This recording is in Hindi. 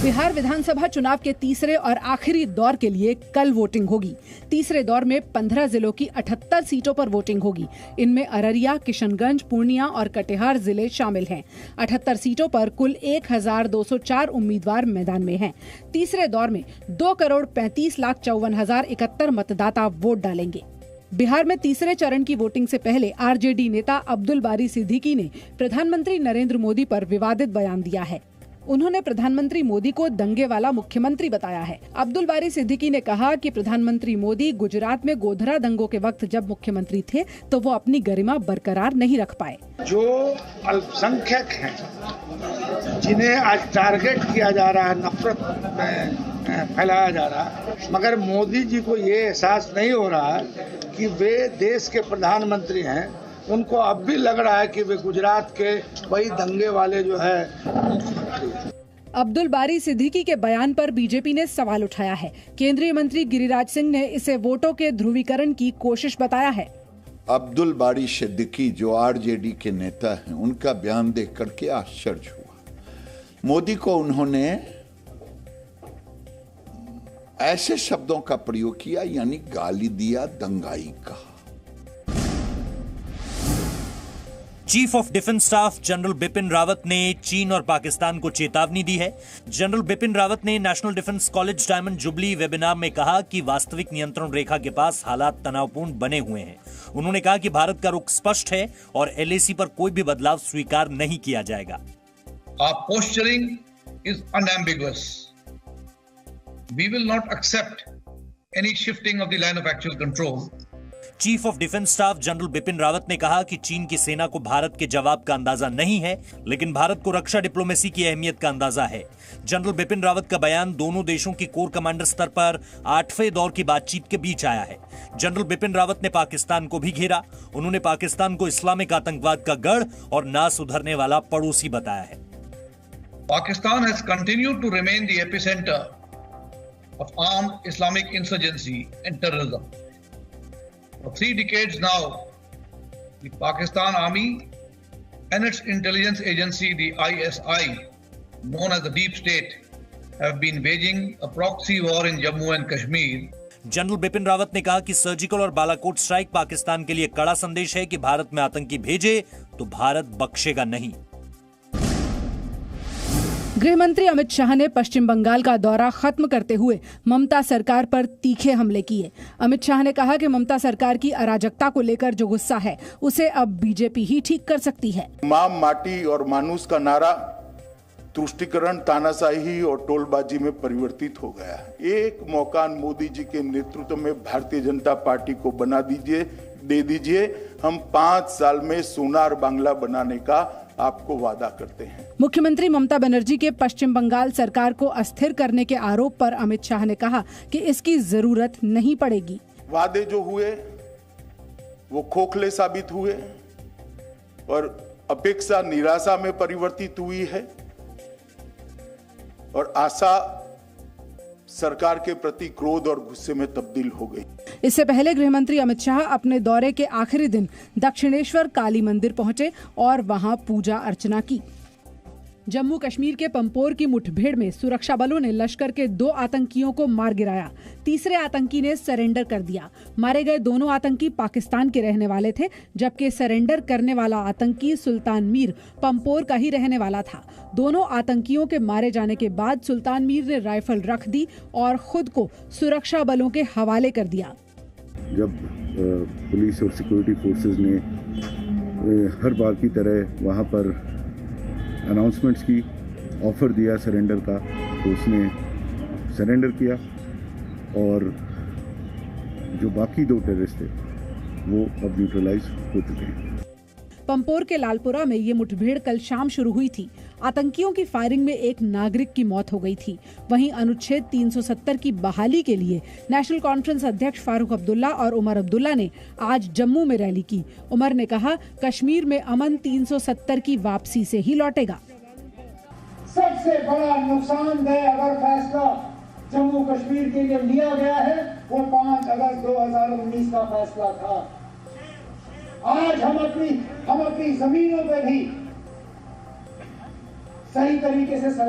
बिहार विधानसभा चुनाव के तीसरे और आखिरी दौर के लिए कल वोटिंग होगी। तीसरे दौर में 15 जिलों की 78 सीटों पर वोटिंग होगी। इनमें अररिया, किशनगंज, पूर्णिया और कटिहार जिले शामिल हैं। 78 सीटों पर कुल 1204 उम्मीदवार मैदान में हैं। तीसरे दौर में 2,35,54,071 मतदाता वोट डालेंगे। बिहार में तीसरे चरण की वोटिंग से पहले आरजेडी नेता अब्दुल बारी सिद्दीकी ने प्रधानमंत्री नरेंद्र मोदी पर विवादित बयान दिया है। उन्होंने प्रधानमंत्री मोदी को दंगे वाला मुख्यमंत्री बताया है। अब्दुल बारी सिद्दीकी ने कहा कि प्रधानमंत्री मोदी गुजरात में गोधरा दंगों के वक्त जब मुख्यमंत्री थे तो वो अपनी गरिमा बरकरार नहीं रख पाए। जो अल्पसंख्यक हैं, जिन्हें आज टारगेट किया जा रहा है, नफरत फैलाया जा रहा है, मगर मोदी जी को ये एहसास नहीं हो रहा है कि वे देश के प्रधानमंत्री हैं। उनको अब भी लग रहा है कि वे गुजरात के वही दंगे वाले जो है मुख्यमंत्री। अब्दुल बारी सिद्दीकी के बयान पर बीजेपी ने सवाल उठाया है। केंद्रीय मंत्री गिरिराज सिंह ने इसे वोटों के ध्रुवीकरण की कोशिश बताया है। अब्दुल बारी सिद्दीकी जो आरजेडी के नेता हैं, उनका बयान देख करके आश्चर्य हुआ। मोदी को उन्होंने ऐसे शब्दों का प्रयोग किया, यानी गाली दिया, दंगाई कहा। Chief of defence staff general Bipin Rawat ने चीन और पाकिस्तान को चेतावनी दी है। जनरल बिपिन रावत ने national defence college diamond jubilee webinar में कहा कि वास्तविक नियंत्रण रेखा के पास हालात तनावपूर्ण बने हुए हैं। उन्होंने कहा कि भारत का रुख स्पष्ट है और एलएसी पर कोई भी बदलाव स्वीकार नहीं किया जाएगा। Our posturing is unambiguous. We will not accept any shifting of the line of actual control. Chief of defence staff general Bipin Rawat ने कहा कि चीन की सेना को भारत के जवाब का अंदाजा नहीं है, लेकिन भारत को रक्षा डिप्लोमेसी की अहमियत का अंदाजा है। जनरल बिपिन रावत का बयान दोनों देशों की कोर कमांडर स्तर पर 8वें दौर की बातचीत के बीच आया है। जनरल बिपिन रावत ने पाकिस्तान को भी घेरा। उन्होंने पाकिस्तान को इस्लामिक आतंकवाद का गढ़ और ना सुधरने वाला पड़ोसी बताया है। Pakistan has continued to remain the epicenter of armed Islamic insurgency and terrorism. For 3 decades now, the Pakistan Army and its intelligence agency, the ISI, known as the Deep State, have been waging a proxy war in Jammu and Kashmir. General Bipin Rawat ने कहा कि सर्जिकल और बालाकोट स्ट्राइक पाकिस्तान के लिए कड़ा संदेश है कि भारत में आतंकी भेजे तो भारत बख्शेगा नहीं। गृह मंत्री अमित शाह ने पश्चिम बंगाल का दौरा खत्म करते हुए ममता सरकार पर तीखे हमले किए। अमित शाह ने कहा कि ममता सरकार की अराजकता को लेकर जो गुस्सा है उसे अब बीजेपी ही ठीक कर सकती है। मां, माटी और मानुस का नारा तुष्टीकरण, तानाशाही और टोलबाजी में परिवर्तित हो गया है। एक मौका मोदी जी के नेतृत्व में भारतीय जनता पार्टी को दे दीजिए। हम 5 साल में सोनार बांग्ला बनाने का आपको वादा करते हैं। मुख्यमंत्री ममता बनर्जी के पश्चिम बंगाल सरकार को अस्थिर करने के आरोप पर अमित शाह ने कहा कि इसकी जरूरत नहीं पड़ेगी। वादे जो हुए वो खोखले साबित हुए और अपेक्षा निराशा में परिवर्तित हुई है और आशा सरकार के प्रति क्रोध और गुस्से में तब्दील हो गई। इससे पहले गृह मंत्री अमित शाह अपने दौरे के आखिरी दिन दक्षिणेश्वर काली मंदिर पहुंचे और वहां पूजा अर्चना की। जम्मू कश्मीर के पंपोर की मुठभेड़ में सुरक्षा बलों ने लश्कर के 2 आतंकियों को मार गिराया। तीसरे आतंकी ने सरेंडर कर दिया। मारे गए दोनों आतंकी पाकिस्तान के रहने वाले थे, जबकि सरेंडर करने वाला आतंकी सुल्तान मीर पंपोर का ही रहने वाला था। दोनों आतंकियों के मारे जाने के बाद सुल्तान मीर ने राइफल रख दी और खुद को सुरक्षा बलों के हवाले कर दिया। जब पुलिस और सिक्योरिटी फोर्सेस ने हर बार की तरह वहाँ पर अनाउंसमेंट्स की, ऑफर दिया सरेंडर का, तो उसने सरेंडर किया और जो बाकी 2 टेररिस्ट थे वो अब न्यूट्रलाइज हो चुके हैं। पंपोर के लालपुरा में ये मुठभेड़ कल शाम शुरू हुई थी। आतंकियों की फायरिंग में एक नागरिक की मौत हो गई थी। वहीं अनुच्छेद 370 की बहाली के लिए नेशनल कॉन्फ्रेंस अध्यक्ष फारूक अब्दुल्ला और उमर अब्दुल्ला ने आज जम्मू में रैली की। उमर ने कहा, कश्मीर में अमन 370 की वापसी से ही लौटेगा। सबसे बड़ा नुकसानदेह अगर फैसला जम्मू कश्मीर के लिए लिया गया है वो 5 अगस्त 2019 का फैसला था। आज हम अपनी जमीनों पे भी सही तरीके से सलाह